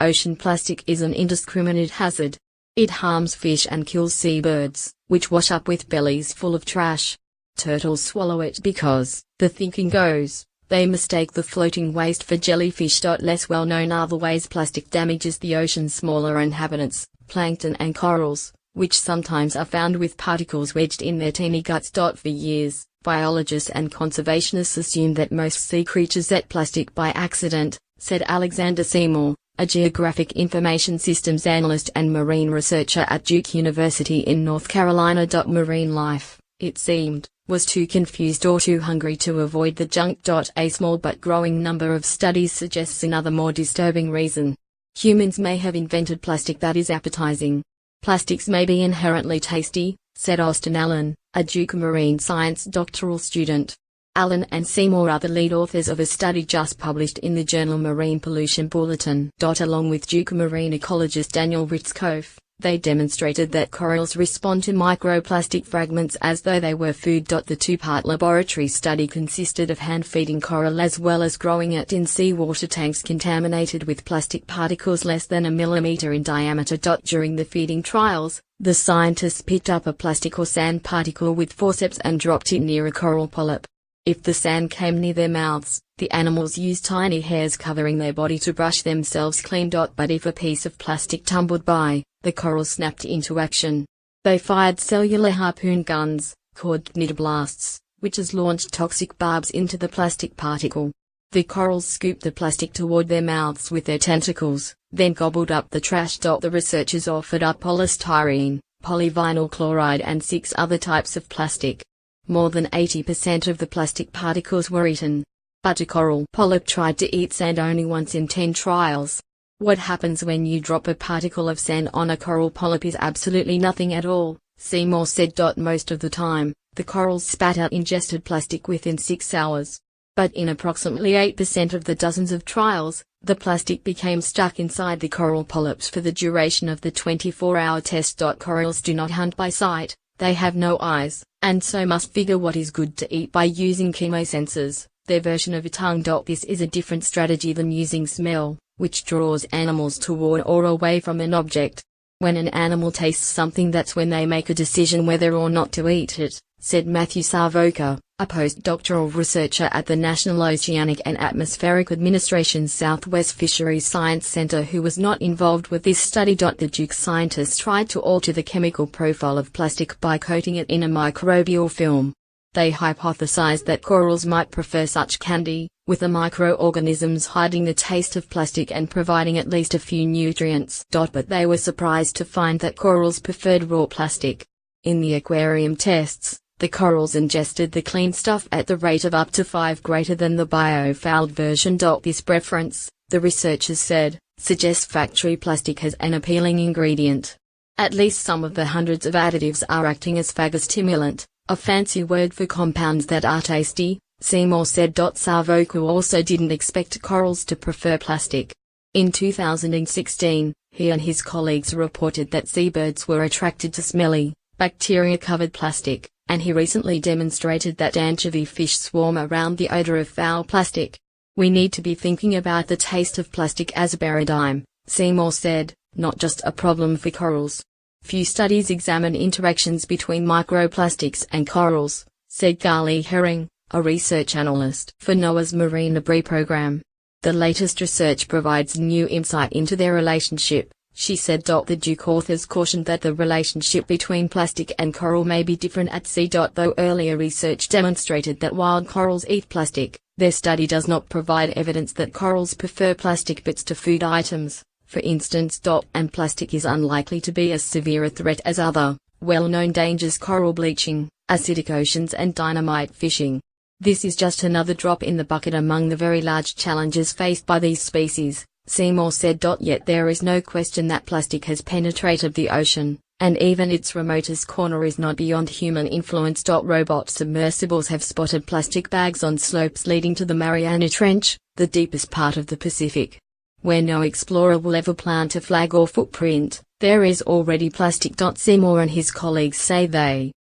Ocean plastic is an indiscriminate hazard. It harms fish and kills seabirds, which wash up with bellies full of trash. Turtles swallow it because, the thinking goes, they mistake the floating waste for jellyfish. Less well known are the ways plastic damages the ocean's smaller inhabitants, plankton and corals, which sometimes are found with particles wedged in their teeny guts. For years, biologists and conservationists assume that most sea creatures eat plastic by accident, said Alexander Seymour, a geographic information systems analyst and marine researcher at Duke University in North Carolina. Marine life, it seemed, was too confused or too hungry to avoid the junk. A small but growing number of studies suggests another more disturbing reason. Humans may have invented plastic that is appetizing. Plastics may be inherently tasty, said Austin Allen, a Duke marine science doctoral student. Allen and Seymour are the lead authors of a study just published in the journal Marine Pollution Bulletin. Along with Duke marine ecologist Daniel Ritzkoff, they demonstrated that corals respond to microplastic fragments as though they were food. The two-part laboratory study consisted of hand-feeding coral as well as growing it in seawater tanks contaminated with plastic particles less than a millimeter in diameter. During the feeding trials, the scientists picked up a plastic or sand particle with forceps and dropped it near a coral polyp. If the sand came near their mouths, the animals used tiny hairs covering their body to brush themselves clean. But if a piece of plastic tumbled by, the coral snapped into action. They fired cellular harpoon guns, called cnidoblasts, which has launched toxic barbs into the plastic particle. The corals scooped the plastic toward their mouths with their tentacles, then gobbled up the trash. The researchers offered up polystyrene, polyvinyl chloride and 6 other types of plastic. More than 80% of the plastic particles were eaten. But a coral polyp tried to eat sand only once in 10 trials. What happens when you drop a particle of sand on a coral polyp is absolutely nothing at all, Seymour said. Most of the time, the corals spat out ingested plastic within 6 hours. But in approximately 8% of the dozens of trials, the plastic became stuck inside the coral polyps for the duration of the 24-hour test. Corals do not hunt by sight, they have no eyes, and so must figure what is good to eat by using chemosensors, their version of a tongue. This is a different strategy than using smell, which draws animals toward or away from an object. When an animal tastes something, that's when they make a decision whether or not to eat it, said Matthew Savoca, a postdoctoral researcher at the National Oceanic and Atmospheric Administration's Southwest Fisheries Science Center, who was not involved with this study. The Duke scientists tried to alter the chemical profile of plastic by coating it in a microbial film. They hypothesized that corals might prefer such candy, with the microorganisms hiding the taste of plastic and providing at least a few nutrients. But they were surprised to find that corals preferred raw plastic. In the aquarium tests, the corals ingested the clean stuff at the rate of up to 5 greater than the biofouled version. This preference, the researchers said, suggests factory plastic has an appealing ingredient. At least some of the hundreds of additives are acting as phagostimulant, a fancy word for compounds that are tasty, Seymour said. Savoca also didn't expect corals to prefer plastic. In 2016, he and his colleagues reported that seabirds were attracted to smelly, bacteria-covered plastic, and he recently demonstrated that anchovy fish swarm around the odor of foul plastic. We need to be thinking about the taste of plastic as a paradigm, Seymour said, not just a problem for corals. Few studies examine interactions between microplastics and corals, said Garly Herring, a research analyst for NOAA's Marine Debris Program. The latest research provides new insight into their relationship, she said. The Duke authors cautioned that the relationship between plastic and coral may be different at sea. Though earlier research demonstrated that wild corals eat plastic, their study does not provide evidence that corals prefer plastic bits to food items, for instance. And plastic is unlikely to be as severe a threat as other, well-known dangers: coral bleaching, acidic oceans and dynamite fishing. This is just another drop in the bucket among the very large challenges faced by these species, Seymour said. Yet there is no question that plastic has penetrated the ocean, and even its remotest corner is not beyond human influence. Robot submersibles have spotted plastic bags on slopes leading to the Mariana Trench, the deepest part of the Pacific. Where no explorer will ever plant a flag or footprint, there is already plastic. Seymour and his colleagues say they